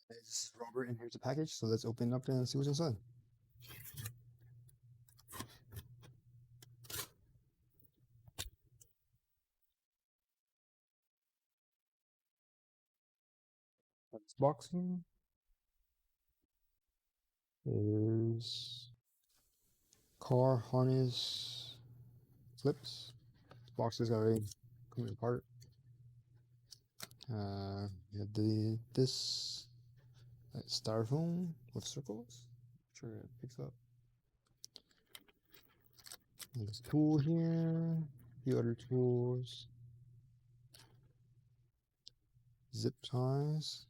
Hey, this is Robert, and here's the package. So let's open it up and see what's inside. This box here is car harness clips. This box is already coming apart. We have this styrofoam with circles. Sure, it picks up. And this tool here, a few other tools, zip ties.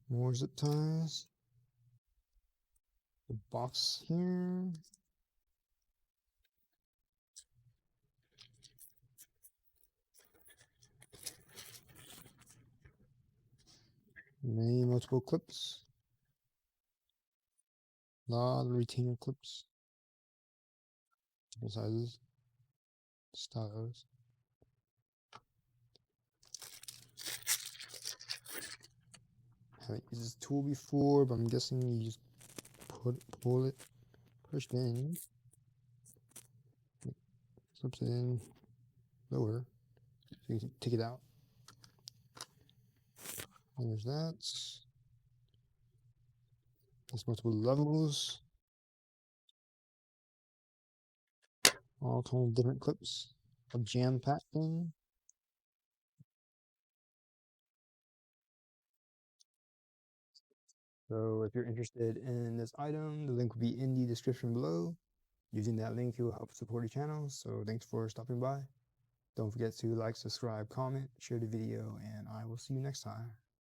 More zip ties. The box here. Many multiple clips. A lot of retainer clips. Different sizes. Styles. Haven't used this tool before, but I'm guessing you just pull it, push it in, slips it in lower, so you can take it out. And there's that. There's multiple levels, all kind of different clips, a jam pack thing. So if you're interested in this item, the link will be in the description below. Using that link, you'll help support the channel. So thanks for stopping by. Don't forget to like, subscribe, comment, share the video, and I will see you next time.